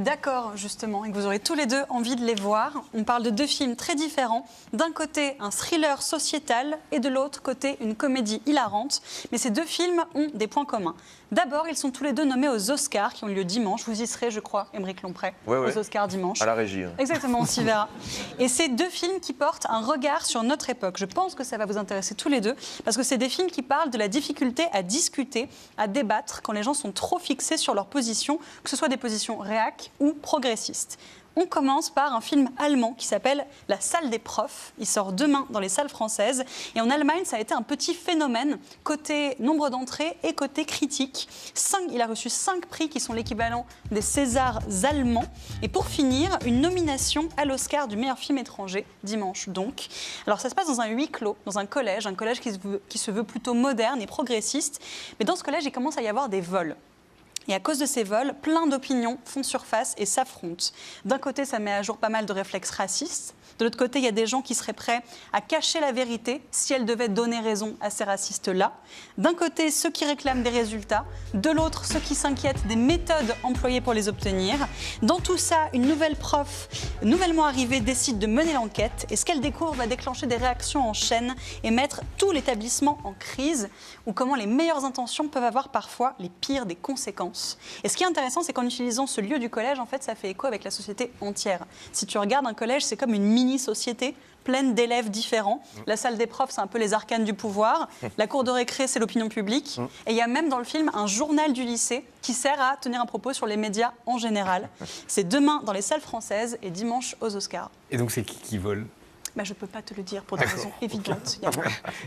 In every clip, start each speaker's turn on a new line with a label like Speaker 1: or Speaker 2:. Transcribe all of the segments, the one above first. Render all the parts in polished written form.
Speaker 1: D'accord, justement, et que vous aurez tous les deux envie de les voir. On parle de deux films très différents. D'un côté, un thriller sociétal et de l'autre côté, une comédie hilarante. Mais ces deux films ont des points communs. D'abord, ils sont tous les deux nommés aux Oscars qui ont lieu dimanche. Vous y serez, je crois, Aymeric Lomprey, aux Oscars dimanche.
Speaker 2: À la régie. Hein.
Speaker 1: Exactement, on s'y verra. Et c'est deux films qui portent un regard sur notre époque. Je pense que ça va vous intéresser tous les deux, parce que c'est des films qui parlent de la difficulté à discuter, à débattre, quand les gens sont trop fixés sur leur position, que ce soit des positions réac ou progressistes. On commence par un film allemand qui s'appelle La salle des profs. Il sort demain dans les salles françaises. Et en Allemagne, ça a été un petit phénomène, côté nombre d'entrées et côté critique. Il a reçu 5 prix qui sont l'équivalent des Césars allemands. Et pour finir, une nomination à l'Oscar du meilleur film étranger, dimanche donc. Alors ça se passe dans un huis clos, dans un collège qui se veut plutôt moderne et progressiste. Mais dans ce collège, il commence à y avoir des vols. Et à cause de ces vols, plein d'opinions font surface et s'affrontent. D'un côté, ça met à jour pas mal de réflexes racistes. De l'autre côté, il y a des gens qui seraient prêts à cacher la vérité si elle devait donner raison à ces racistes-là. D'un côté, ceux qui réclament des résultats. De l'autre, ceux qui s'inquiètent des méthodes employées pour les obtenir. Dans tout ça, une nouvelle prof, nouvellement arrivée, décide de mener l'enquête. Et ce qu'elle découvre va déclencher des réactions en chaîne et mettre tout l'établissement en crise, ou comment les meilleures intentions peuvent avoir parfois les pires des conséquences. Et ce qui est intéressant, c'est qu'en utilisant ce lieu du collège, en fait, ça fait écho avec la société entière. Si tu regardes un collège, c'est comme une mini-société pleine d'élèves différents. La salle des profs, c'est un peu les arcanes du pouvoir. La cour de récré, c'est l'opinion publique. Et il y a même dans le film un journal du lycée qui sert à tenir un propos sur les médias en général. C'est demain dans les salles françaises et dimanche aux Oscars.
Speaker 3: Et donc c'est qui vole?
Speaker 1: Je ne peux pas te le dire pour des raisons évidentes.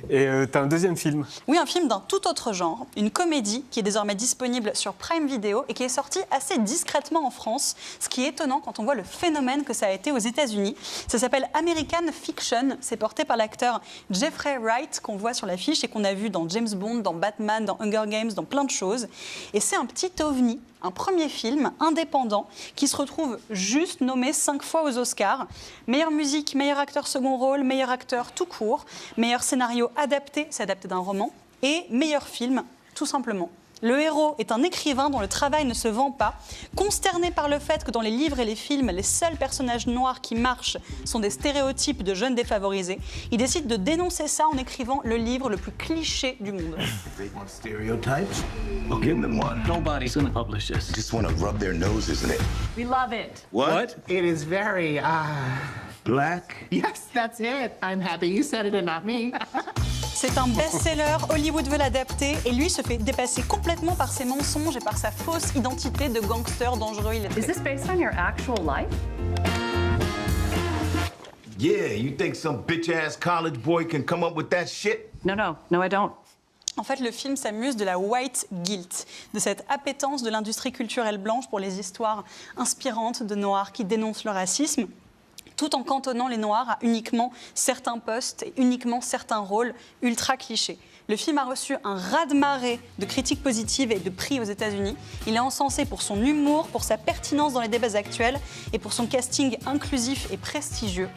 Speaker 3: Et tu as un deuxième film?
Speaker 1: Oui, un film d'un tout autre genre, une comédie qui est désormais disponible sur Prime Video et qui est sortie assez discrètement en France, ce qui est étonnant quand on voit le phénomène que ça a été aux États-Unis. Ça s'appelle American Fiction, c'est porté par l'acteur Jeffrey Wright qu'on voit sur l'affiche et qu'on a vu dans James Bond, dans Batman, dans Hunger Games, dans plein de choses. Et c'est un petit ovni, un premier film indépendant qui se retrouve juste nommé 5 fois aux Oscars. Meilleure musique, meilleur acteur second rôle, meilleur acteur tout court, meilleur scénario adapté, c'est adapté d'un roman, et meilleur film, tout simplement. Le héros est un écrivain dont le travail ne se vend pas. Consterné par le fait que dans les livres et les films, les seuls personnages noirs qui marchent sont des stéréotypes de jeunes défavorisés, il décide de dénoncer ça en écrivant le livre le plus cliché du monde.
Speaker 4: Stereotypes? I'll give them one.
Speaker 5: Nobody's gonna publish this.
Speaker 4: Just want to rub their nose, isn't it?
Speaker 5: We love it.
Speaker 4: What?
Speaker 6: It is very,
Speaker 4: Black?
Speaker 6: Yes, that's it. I'm happy you said it and not me.
Speaker 1: C'est un best-seller, Hollywood veut l'adapter et lui se fait dépasser complètement par ses mensonges et par sa fausse identité de gangster dangereux illettré.
Speaker 7: Is this based on your actual life?
Speaker 4: Yeah, you think some bitch-ass college boy can come up with that shit?
Speaker 7: No, I don't.
Speaker 1: En fait, le film s'amuse de la white guilt, de cette appétence de l'industrie culturelle blanche pour les histoires inspirantes de Noirs qui dénoncent le racisme, tout en cantonnant les Noirs à uniquement certains postes et uniquement certains rôles ultra clichés. Le film a reçu un raz-de-marée de critiques positives et de prix aux États-Unis. Il est encensé pour son humour, pour sa pertinence dans les débats actuels et pour son casting inclusif et prestigieux.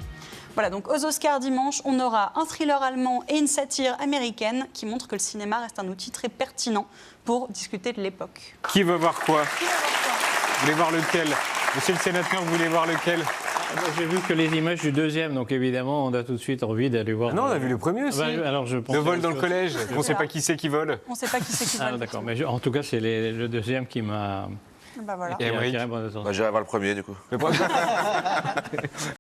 Speaker 1: Voilà, donc aux Oscars dimanche, on aura un thriller allemand et une satire américaine qui montrent que le cinéma reste un outil très pertinent pour discuter de l'époque.
Speaker 3: Qui veut voir quoi? Vous voulez voir lequel? Monsieur le sénateur, vous voulez voir lequel?
Speaker 8: J'ai vu que les images du deuxième, donc évidemment, on a tout de suite envie d'aller voir.
Speaker 3: Non, on a vu le premier aussi.
Speaker 8: Alors je pense
Speaker 3: le vol dans le collège, on ne sait pas qui c'est qui vole.
Speaker 1: On ne sait pas qui c'est qui vole.
Speaker 8: D'accord, mais en tout cas, c'est le deuxième qui m'a...
Speaker 1: Voilà.
Speaker 8: attiré mon attention.
Speaker 2: J'irai voir le premier, du coup.